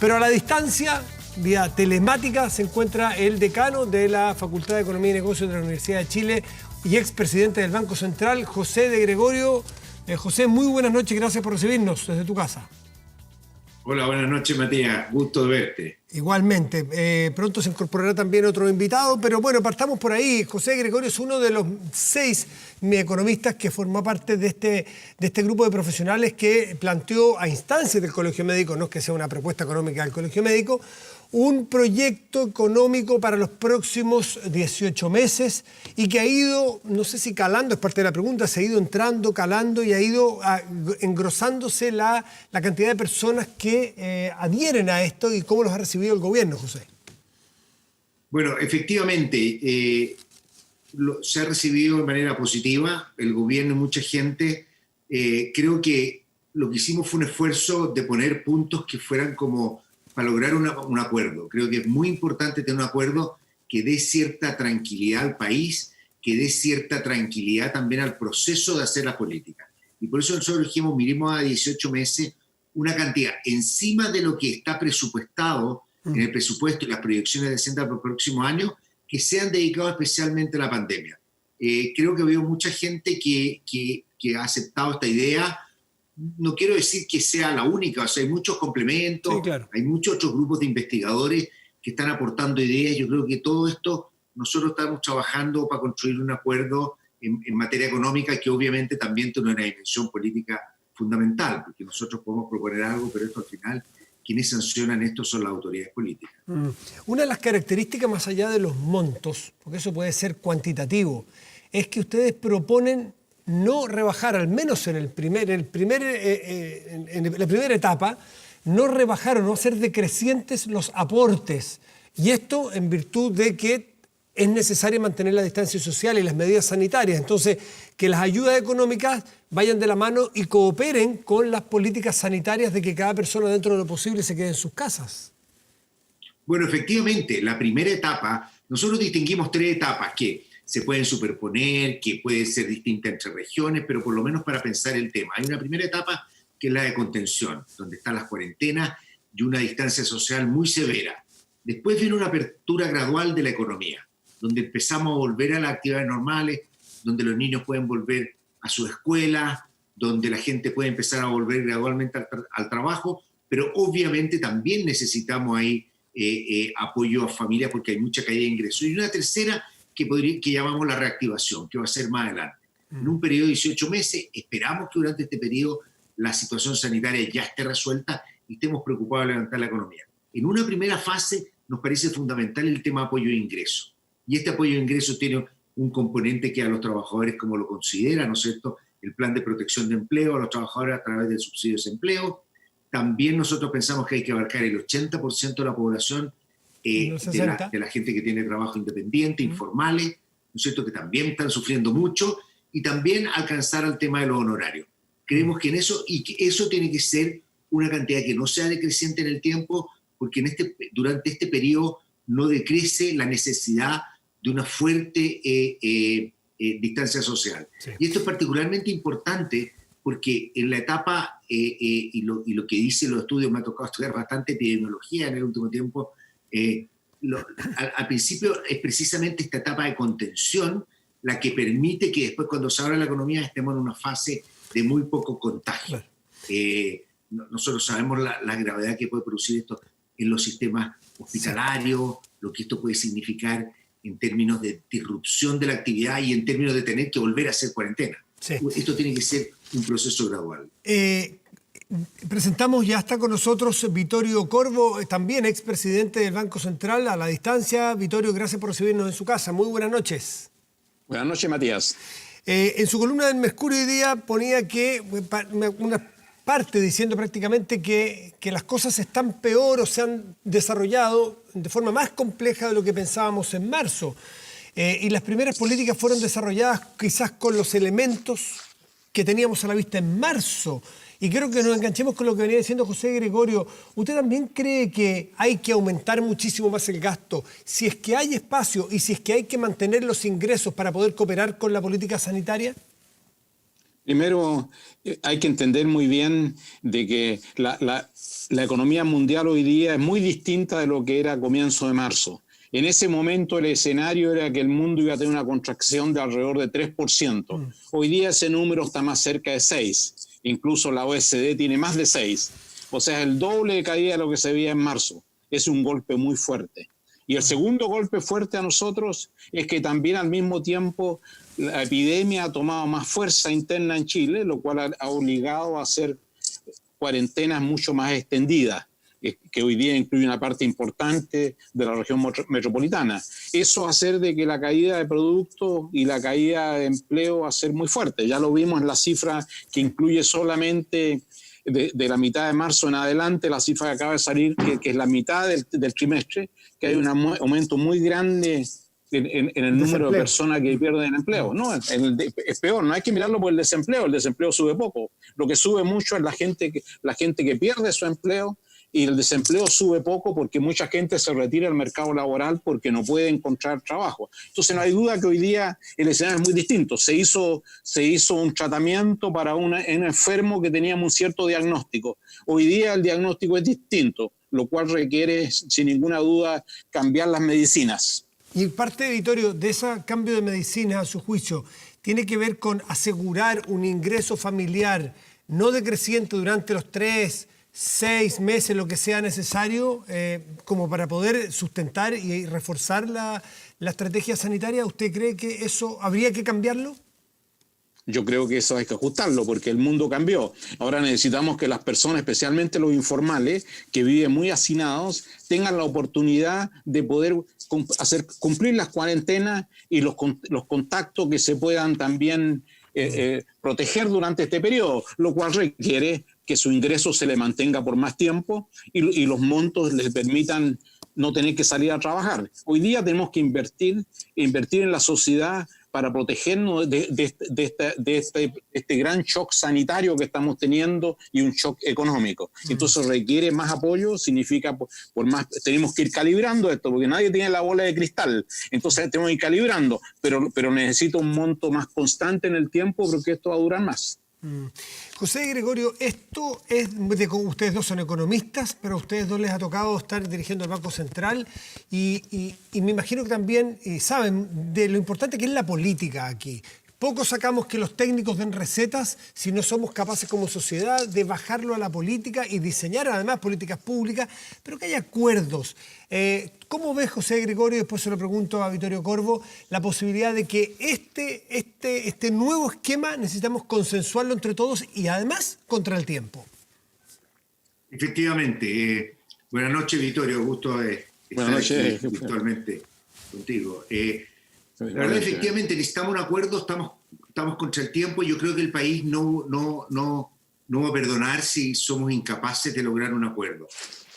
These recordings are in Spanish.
Pero a la distancia, vía telemática, se encuentra el decano de la Facultad de Economía y Negocios de la Universidad de Chile y expresidente del Banco Central, José de Gregorio. José, muy buenas noches, gracias por recibirnos desde tu casa. Hola, buenas noches, Matías. Gusto de verte. Igualmente. Pronto se incorporará también otro invitado, pero bueno, partamos por ahí. José Gregorio es uno de los 6 economistas que formó parte de este grupo de profesionales que planteó a instancias del Colegio Médico, no es que sea una propuesta económica del Colegio Médico, un proyecto económico para los próximos 18 meses y que ha ido, no sé si calando, es parte de la pregunta, se ha ido entrando, calando y ha ido engrosándose la cantidad de personas que adhieren a esto y cómo los ha recibido el gobierno, José. Bueno, efectivamente, se ha recibido de manera positiva, el gobierno y mucha gente. Creo que lo que hicimos fue un esfuerzo de poner puntos que fueran como para lograr un acuerdo. Creo que es muy importante tener un acuerdo que dé cierta tranquilidad al país, que dé cierta tranquilidad también al proceso de hacer la política. Y por eso nosotros dijimos, miremos a 18 meses una cantidad encima de lo que está presupuestado en el presupuesto y las proyecciones de Hacienda para el próximo año, que sean dedicados especialmente a la pandemia. Creo que veo mucha gente que ha aceptado esta idea. No quiero decir que sea la única, o sea, hay muchos complementos, sí, claro. Hay muchos otros grupos de investigadores que están aportando ideas. Yo creo que todo esto, nosotros estamos trabajando para construir un acuerdo en materia económica que obviamente también tiene una dimensión política fundamental, porque nosotros podemos proponer algo, pero esto al final, quienes sancionan esto son las autoridades políticas. Una de las características más allá de los montos, porque eso puede ser cuantitativo, es que ustedes proponen no rebajar, al menos en la primera etapa, no rebajar o no hacer decrecientes los aportes. Y esto en virtud de que es necesario mantener la distancia social y las medidas sanitarias. Entonces, que las ayudas económicas vayan de la mano y cooperen con las políticas sanitarias de que cada persona dentro de lo posible se quede en sus casas. Bueno, efectivamente, la primera etapa, nosotros distinguimos 3 etapas que se pueden superponer, que pueden ser distintas entre regiones, pero por lo menos para pensar el tema. Hay una primera etapa que es la de contención, donde están las cuarentenas y una distancia social muy severa. Después viene una apertura gradual de la economía, donde empezamos a volver a las actividades normales, donde los niños pueden volver a su escuela, donde la gente puede empezar a volver gradualmente al trabajo, pero obviamente también necesitamos ahí apoyo a familias porque hay mucha caída de ingresos. Y una tercera que llamamos la reactivación, que va a ser más adelante. En un periodo de 18 meses, esperamos que durante este periodo la situación sanitaria ya esté resuelta y estemos preocupados de levantar la economía. En una primera fase nos parece fundamental el tema de apoyo de ingresos. Y este apoyo de ingresos tiene un componente que a los trabajadores, como lo considera, ¿no es cierto?, el plan de protección de empleo a los trabajadores a través del subsidio de desempleo. También nosotros pensamos que hay que abarcar el 80% de la población de la gente que tiene trabajo independiente, informales, ¿no es cierto?, que también están sufriendo mucho, y también alcanzar al tema de los honorarios. Creemos que en eso, y que eso tiene que ser una cantidad que no sea decreciente en el tiempo, porque durante este periodo no decrece la necesidad de una fuerte distancia social. Sí. Y esto es particularmente importante porque en la etapa, y lo que dicen los estudios, me ha tocado estudiar bastante epidemiología en el último tiempo, al principio es precisamente esta etapa de contención la que permite que después, cuando se abra la economía, estemos en una fase de muy poco contagio. Nosotros sabemos la gravedad que puede producir esto en los sistemas hospitalarios, lo que esto puede significar en términos de disrupción de la actividad y en términos de tener que volver a hacer cuarentena. Sí. Esto tiene que ser un proceso gradual. Presentamos, ya está con nosotros Vittorio Corvo, también expresidente del Banco Central, a la distancia. Vittorio, gracias por recibirnos en su casa. Muy buenas noches. Buenas noches, Matías. En su columna del Mercurio hoy día ponía que una parte diciendo prácticamente que las cosas están peor o se han desarrollado de forma más compleja de lo que pensábamos en marzo. Y las primeras políticas fueron desarrolladas quizás con los elementos que teníamos a la vista en marzo. Y creo que nos enganchemos con lo que venía diciendo José Gregorio. ¿Usted también cree que hay que aumentar muchísimo más el gasto si es que hay espacio y si es que hay que mantener los ingresos para poder cooperar con la política sanitaria? Primero, hay que entender muy bien de que la economía mundial hoy día es muy distinta de lo que era a comienzo de marzo. En ese momento el escenario era que el mundo iba a tener una contracción de alrededor de 3%. Hoy día ese número está más cerca de 6%. Incluso la OECD tiene más de 6%. O sea, el doble de caída de lo que se veía en marzo. Es un golpe muy fuerte. Y el segundo golpe fuerte a nosotros es que también al mismo tiempo la epidemia ha tomado más fuerza interna en Chile, lo cual ha obligado a hacer cuarentenas mucho más extendidas, que hoy día incluye una parte importante de la región metropolitana. Eso va a hacer de que la caída de productos y la caída de empleo va a ser muy fuerte. Ya lo vimos en la cifra que incluye solamente de la mitad de marzo en adelante, la cifra que acaba de salir, que es la mitad del trimestre, que hay un aumento muy grande en el número de personas que pierden empleo. No, es peor, no hay que mirarlo por el desempleo sube poco. Lo que sube mucho es la gente que pierde su empleo, y el desempleo sube poco porque mucha gente se retira del mercado laboral porque no puede encontrar trabajo. Entonces no hay duda que hoy día el escenario es muy distinto. Se hizo un tratamiento para un enfermo que teníamos un cierto diagnóstico. Hoy día el diagnóstico es distinto, lo cual requiere sin ninguna duda cambiar las medicinas. Y parte, Vittorio, de ese cambio de medicina, a su juicio, tiene que ver con asegurar un ingreso familiar no decreciente durante los 3-6 meses, lo que sea necesario, como para poder sustentar y reforzar la estrategia sanitaria. ¿Usted cree que eso habría que cambiarlo? Yo creo que eso hay que ajustarlo porque el mundo cambió. Ahora necesitamos que las personas, especialmente los informales, que viven muy hacinados, tengan la oportunidad de poder cumplir las cuarentenas y los contactos que se puedan también proteger durante este periodo, lo cual requiere que su ingreso se le mantenga por más tiempo y los montos les permitan no tener que salir a trabajar. Hoy día tenemos que invertir en la sociedad para protegernos de este gran shock sanitario que estamos teniendo y un shock económico. Entonces requiere más apoyo, significa por más, tenemos que ir calibrando esto, porque nadie tiene la bola de cristal, entonces tenemos que ir calibrando, pero necesita un monto más constante en el tiempo porque esto va a durar más. José y Gregorio, esto es ustedes dos son economistas, pero a ustedes dos les ha tocado estar dirigiendo el Banco Central y me imagino que también saben de lo importante que es la política aquí. Poco sacamos que los técnicos den recetas si no somos capaces como sociedad de bajarlo a la política y diseñar además políticas públicas, pero que haya acuerdos. ¿Cómo ves, José Gregorio, después se lo pregunto a Vittorio Corvo, la posibilidad de que este nuevo esquema necesitamos consensuarlo entre todos y además contra el tiempo? Efectivamente. Buenas noches, Vittorio. Gusto estar aquí virtualmente contigo. La verdad, efectivamente, necesitamos un acuerdo, estamos contra el tiempo. Yo creo que el país no va a perdonar si somos incapaces de lograr un acuerdo.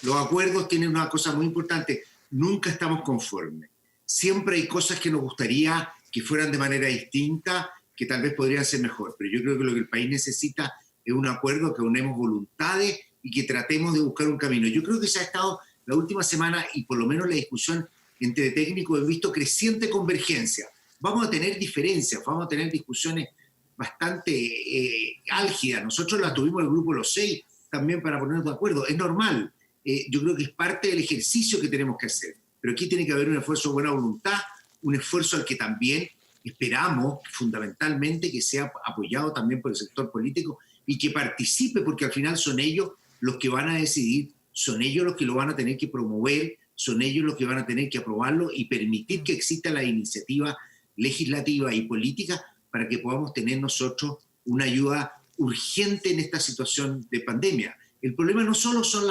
Los acuerdos tienen una cosa muy importante, nunca estamos conformes. Siempre hay cosas que nos gustaría que fueran de manera distinta, que tal vez podrían ser mejor, pero yo creo que lo que el país necesita es un acuerdo, que unemos voluntades y que tratemos de buscar un camino. Yo creo que se ha estado la última semana, y por lo menos la discusión entre técnicos, he visto creciente convergencia. Vamos a tener diferencias, vamos a tener discusiones bastante álgidas. Nosotros las tuvimos en el grupo Los Seis también para ponernos de acuerdo. Es normal. Yo creo que es parte del ejercicio que tenemos que hacer. Pero aquí tiene que haber un esfuerzo de buena voluntad, un esfuerzo al que también esperamos fundamentalmente que sea apoyado también por el sector político y que participe, porque al final son ellos los que van a decidir, son ellos los que lo van a tener que promover, son ellos los que van a tener que aprobarlo y permitir que exista la iniciativa legislativa y política para que podamos tener nosotros una ayuda urgente en esta situación de pandemia. El problema no solo son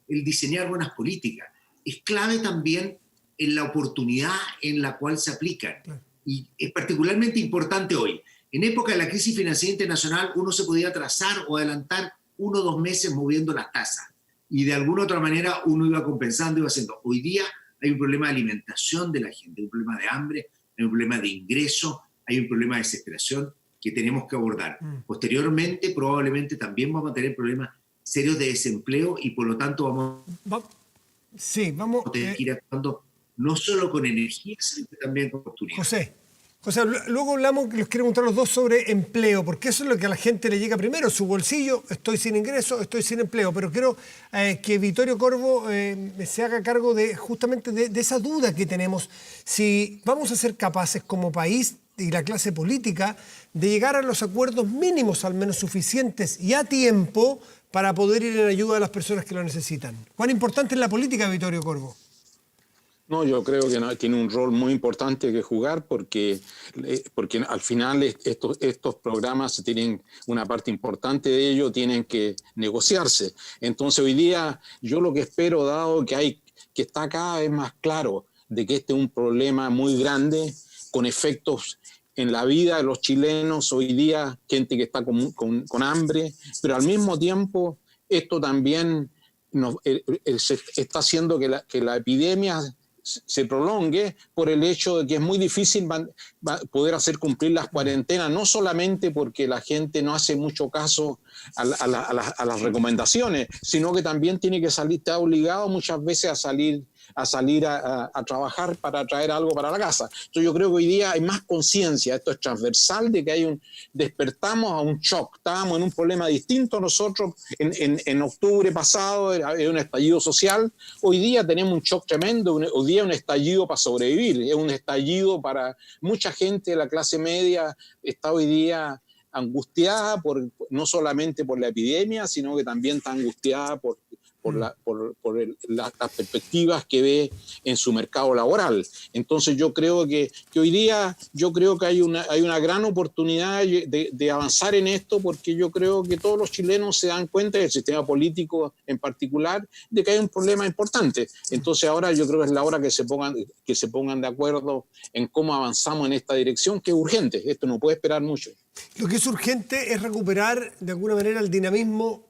el diseñar buenas políticas, es clave también en la oportunidad en la cual se aplican. Y es particularmente importante hoy. En época de la crisis financiera internacional, uno se podía atrasar o adelantar 1 o 2 meses moviendo las tasas. Y de alguna otra manera uno iba compensando, iba haciendo. Hoy día hay un problema de alimentación de la gente, hay un problema de hambre, hay un problema de ingreso, hay un problema de desesperación que tenemos que abordar. Posteriormente, probablemente también vamos a tener problemas serios de desempleo y por lo tanto vamos a tener que ir actuando no solo con energía, sino también con oportunidad. José. José, luego hablamos, que los quiero preguntar los dos sobre empleo, porque eso es lo que a la gente le llega primero, su bolsillo, estoy sin ingreso, estoy sin empleo, pero quiero que Vittorio Corvo se haga cargo de justamente de esa duda que tenemos, si vamos a ser capaces como país y la clase política de llegar a los acuerdos mínimos, al menos suficientes y a tiempo, para poder ir en ayuda a las personas que lo necesitan. ¿Cuán importante es la política, Vittorio Corvo? No, yo creo que tiene un rol muy importante que jugar porque al final estos programas tienen una parte importante de ello, tienen que negociarse. Entonces hoy día yo lo que espero, dado que está cada vez más claro de que este es un problema muy grande con efectos en la vida de los chilenos hoy día, gente que está con hambre, pero al mismo tiempo esto también se está haciendo que la epidemia se prolongue por el hecho de que es muy difícil poder hacer cumplir las cuarentenas, no solamente porque la gente no hace mucho caso a las recomendaciones, sino que también tiene que salir, está obligado muchas veces a salir a trabajar para traer algo para la casa. Entonces yo creo que hoy día hay más conciencia, esto es transversal, de que despertamos a un shock, estábamos en un problema distinto nosotros en octubre pasado, era un estallido social, hoy día tenemos un shock tremendo, hoy día un estallido para sobrevivir, es un estallido para mucha gente de la clase media, está hoy día angustiada no solamente por la epidemia, sino que también está angustiada por las perspectivas que ve en su mercado laboral. Entonces yo creo que hoy día hay una gran oportunidad de avanzar en esto, porque yo creo que todos los chilenos se dan cuenta, del sistema político en particular, de que hay un problema importante. Entonces ahora yo creo que es la hora que se pongan de acuerdo en cómo avanzamos en esta dirección, que es urgente. Esto no puede esperar mucho. Lo que es urgente es recuperar de alguna manera el dinamismo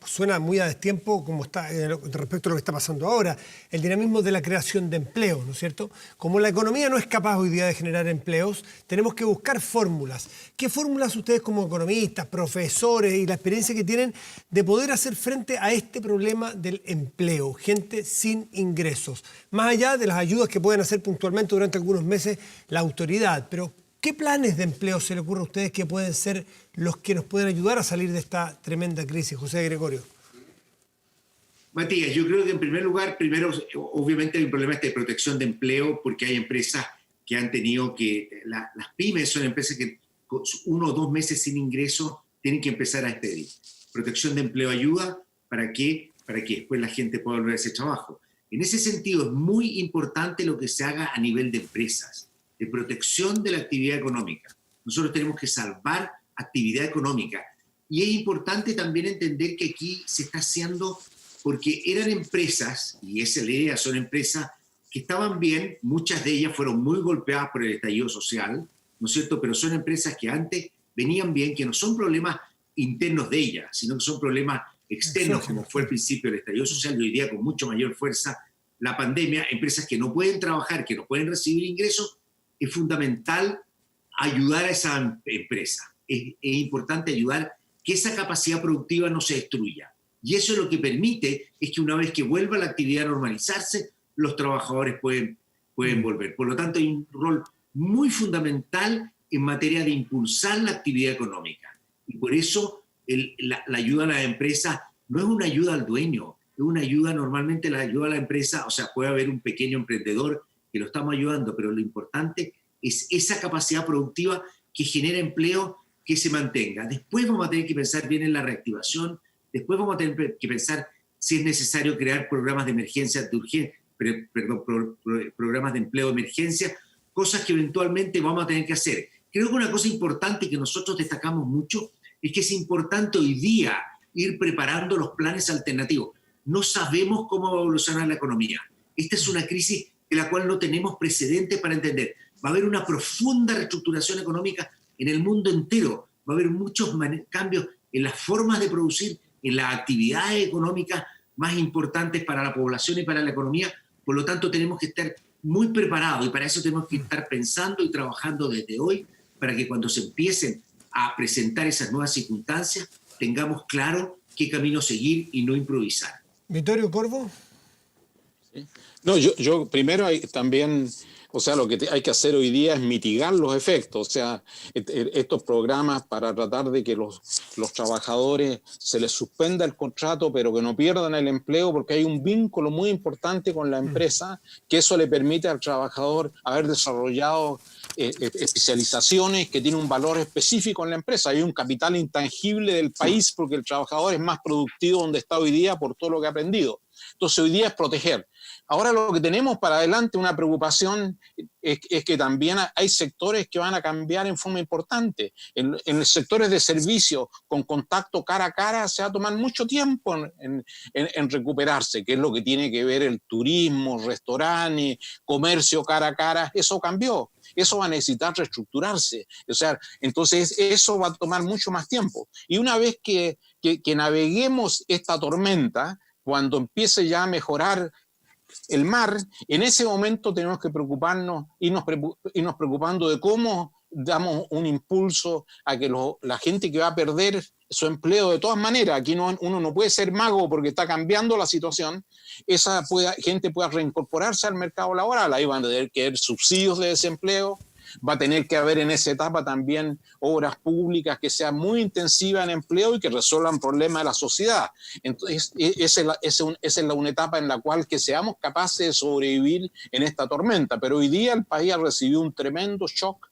suena muy a destiempo como está respecto a lo que está pasando ahora, el dinamismo de la creación de empleo, ¿no es cierto? Como la economía no es capaz hoy día de generar empleos, tenemos que buscar fórmulas. ¿Qué fórmulas ustedes como economistas, profesores y la experiencia que tienen de poder hacer frente a este problema del empleo, gente sin ingresos? Más allá de las ayudas que pueden hacer puntualmente durante algunos meses la autoridad, pero ¿qué planes de empleo se le ocurre a ustedes que pueden ser los que nos pueden ayudar a salir de esta tremenda crisis? José Gregorio. Matías, yo creo que en primer lugar, obviamente hay un problema de protección de empleo, porque hay empresas que han tenido las pymes son empresas que con 1 o 2 meses sin ingreso tienen que empezar a despedir. Protección de empleo ayuda para que después la gente pueda volver a ese trabajo. En ese sentido es muy importante lo que se haga a nivel de empresas, de protección de la actividad económica. Nosotros tenemos que salvar actividad económica. Y es importante también entender que aquí se está haciendo porque eran empresas, y esa es la idea, son empresas que estaban bien, muchas de ellas fueron muy golpeadas por el estallido social, ¿no es cierto? Pero son empresas que antes venían bien, que no son problemas internos de ellas, sino que son problemas externos, como fue al principio el estallido social, y hoy día con mucho mayor fuerza la pandemia, empresas que no pueden trabajar, que no pueden recibir ingresos. Es fundamental ayudar a esa empresa. Es importante ayudar que esa capacidad productiva no se destruya. Y eso lo que permite es que una vez que vuelva la actividad a normalizarse, los trabajadores pueden volver. Por lo tanto, hay un rol muy fundamental en materia de impulsar la actividad económica. Y por eso la ayuda a la empresa no es una ayuda al dueño, es una ayuda, normalmente la ayuda a la empresa, o sea, puede haber un pequeño emprendedor que lo estamos ayudando, pero lo importante es esa capacidad productiva que genera empleo, que se mantenga. Después vamos a tener que pensar bien en la reactivación, después vamos a tener que pensar si es necesario crear programas de emergencia, programas de empleo de emergencia, cosas que eventualmente vamos a tener que hacer. Creo que una cosa importante que nosotros destacamos mucho es que es importante hoy día ir preparando los planes alternativos. No sabemos cómo va a evolucionar la economía. Esta es una crisis de la cual no tenemos precedentes para entender. Va a haber una profunda reestructuración económica en el mundo entero. Va a haber muchos cambios en las formas de producir, en las actividades económicas más importantes para la población y para la economía. Por lo tanto, tenemos que estar muy preparados y para eso tenemos que estar pensando y trabajando desde hoy para que cuando se empiecen a presentar esas nuevas circunstancias tengamos claro qué camino seguir y no improvisar. Vittorio Corvo. No, yo primero también O sea, lo que hay que hacer hoy día es mitigar los efectos. O sea, estos programas para tratar de que los trabajadores se les suspenda el contrato, pero que no pierdan el empleo, porque hay un vínculo muy importante con la empresa, que eso le permite al trabajador haber desarrollado especializaciones que tienen un valor específico en la empresa. Hay un capital intangible del país porque el trabajador es más productivo donde está hoy día por todo lo que ha aprendido. Entonces hoy día es proteger. Ahora lo que tenemos para adelante, una preocupación, es que también hay sectores que van a cambiar en forma importante. En los sectores de servicio, con contacto cara a cara, se va a tomar mucho tiempo en recuperarse, que es lo que tiene que ver el turismo, restaurantes, comercio cara a cara. Eso cambió. Eso va a necesitar reestructurarse. O sea, entonces eso va a tomar mucho más tiempo. Y una vez que naveguemos esta tormenta, cuando empiece ya a mejorar el mar, en ese momento tenemos que preocuparnos, irnos preocupando de cómo damos un impulso a que la gente que va a perder su empleo de todas maneras, aquí uno no puede ser mago porque está cambiando la situación, esa gente pueda reincorporarse al mercado laboral, ahí van a tener que haber subsidios de desempleo, va a tener que haber en esa etapa también obras públicas que sean muy intensivas en empleo y que resuelvan problemas de la sociedad. Entonces, esa es una etapa en la cual que seamos capaces de sobrevivir en esta tormenta. Pero hoy día el país ha recibido un tremendo shock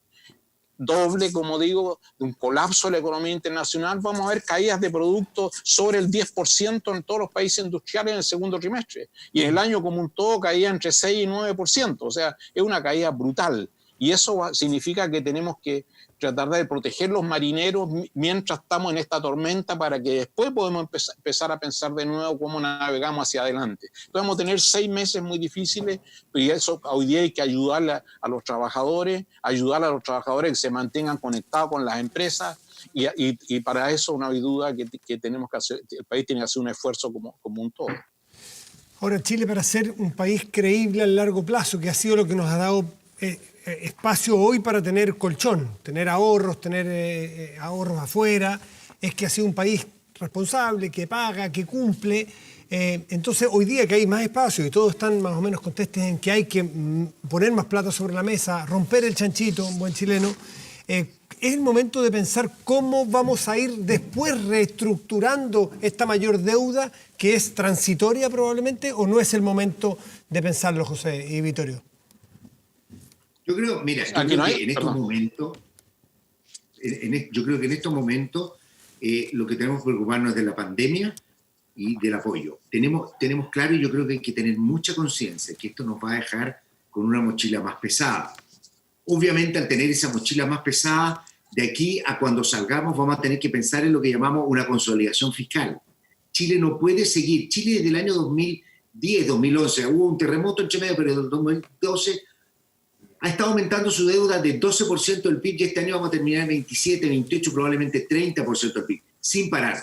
doble, como digo, de un colapso de la economía internacional. Vamos a ver caídas de productos sobre el 10% en todos los países industriales en el segundo trimestre. Y en el año como un todo caía entre 6 y 9%. O sea, es una caída brutal. Y eso significa que tenemos que tratar de proteger los marineros mientras estamos en esta tormenta para que después podamos empezar a pensar de nuevo cómo navegamos hacia adelante. Entonces vamos a tener 6 meses muy difíciles y eso hoy día hay que ayudar a los trabajadores que se mantengan conectados con las empresas y para eso no hay duda que tenemos que hacer, el país tiene que hacer un esfuerzo como un todo. Ahora, Chile, para ser un país creíble a largo plazo, que ha sido lo que nos ha dado espacio hoy para tener colchón, tener ahorros, tener ahorros afuera, es que ha sido un país responsable, que paga, que cumple. Entonces, hoy día que hay más espacio y todos están más o menos contestes en que hay que poner más plata sobre la mesa, romper el chanchito, un buen chileno, es el momento de pensar cómo vamos a ir después reestructurando esta mayor deuda que es transitoria probablemente, o no es el momento de pensarlo, José y Vittorio. Yo creo, mira, yo creo que en estos momentos lo que tenemos que preocuparnos es de la pandemia y del apoyo. Tenemos claro, y yo creo que hay que tener mucha conciencia que esto nos va a dejar con una mochila más pesada. Obviamente, al tener esa mochila más pesada, de aquí a cuando salgamos vamos a tener que pensar en lo que llamamos una consolidación fiscal. Chile no puede seguir. Chile desde el año 2010, 2011, hubo un terremoto entre medio, pero en el 2012 ha estado aumentando su deuda de 12% del PIB y este año vamos a terminar en 27, 28, probablemente 30% del PIB, sin parar.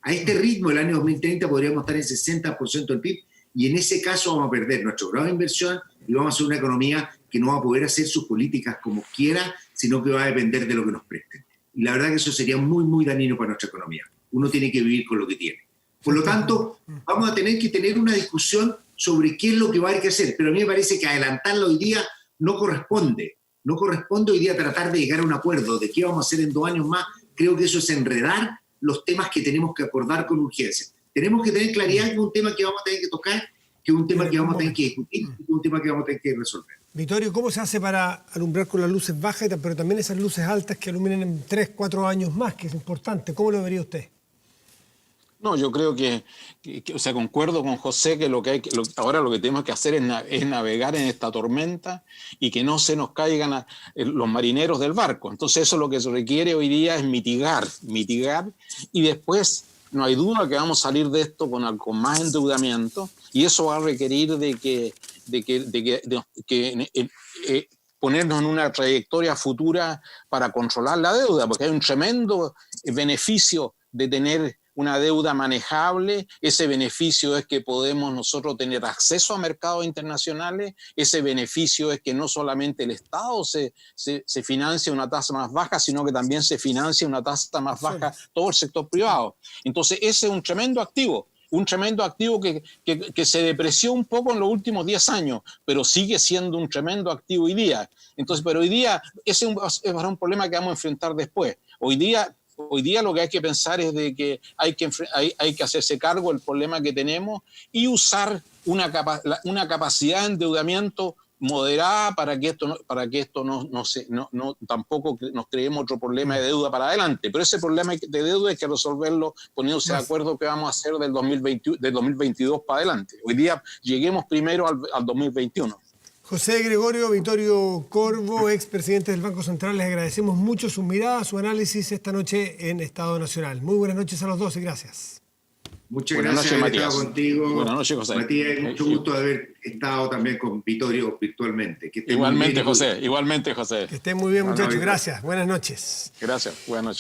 A este ritmo, el año 2030 podríamos estar en 60% del PIB y en ese caso vamos a perder nuestro grado de inversión y vamos a hacer una economía que no va a poder hacer sus políticas como quiera, sino que va a depender de lo que nos presten. Y la verdad que eso sería muy, muy dañino para nuestra economía. Uno tiene que vivir con lo que tiene. Por lo tanto, vamos a tener que tener una discusión sobre qué es lo que va a haber que hacer, pero a mí me parece que adelantarlo hoy día no corresponde. No corresponde hoy día tratar de llegar a un acuerdo de qué vamos a hacer en 2 años más. Creo que eso es enredar los temas que tenemos que acordar con urgencia. Tenemos que tener claridad que es un tema que vamos a tener que tocar, que es un tema que vamos a tener que discutir, que es un tema que vamos a tener que resolver. Vittorio, ¿cómo se hace para alumbrar con las luces bajas, pero también esas luces altas que iluminen en 3, 4 años más, que es importante? ¿Cómo lo vería usted? No, yo creo que o sea, concuerdo con José que ahora lo que tenemos que hacer es navegar en esta tormenta y que no se nos caigan los marineros del barco. Entonces eso lo que se requiere hoy día es mitigar y después no hay duda que vamos a salir de esto con más endeudamiento y eso va a requerir de ponernos en una trayectoria futura para controlar la deuda, porque hay un tremendo beneficio de tener una deuda manejable. Ese beneficio es que podemos nosotros tener acceso a mercados internacionales, ese beneficio es que no solamente el Estado se financia una tasa más baja, sino que también se financia una tasa más baja todo el sector privado. Entonces ese es un tremendo activo, un tremendo activo que se depreció un poco en los últimos 10 años, pero sigue siendo un tremendo activo hoy día. Entonces, pero hoy día ese es un problema que vamos a enfrentar después. Hoy día lo que hay que pensar es de que hay que hacerse cargo del problema que tenemos y usar una capacidad de endeudamiento moderada para que esto no tampoco nos creemos otro problema de deuda para adelante. Pero ese problema de deuda hay que resolverlo poniéndose de acuerdo qué vamos a hacer del 2022 para adelante. Hoy día lleguemos primero al 2021. José Gregorio Vittorio Corvo, expresidente del Banco Central, les agradecemos mucho su mirada, su análisis esta noche en Estado Nacional. Muy buenas noches a los dos y gracias. Muchas Buenas gracias noches, por haber estado contigo. Buenas noches, José. Matías, mucho gusto de haber estado también con Vittorio virtualmente. Igualmente, José. Igualmente, José. Que estén muy bien, muchachos. Gracias. Buenas noches. Gracias. Buenas noches.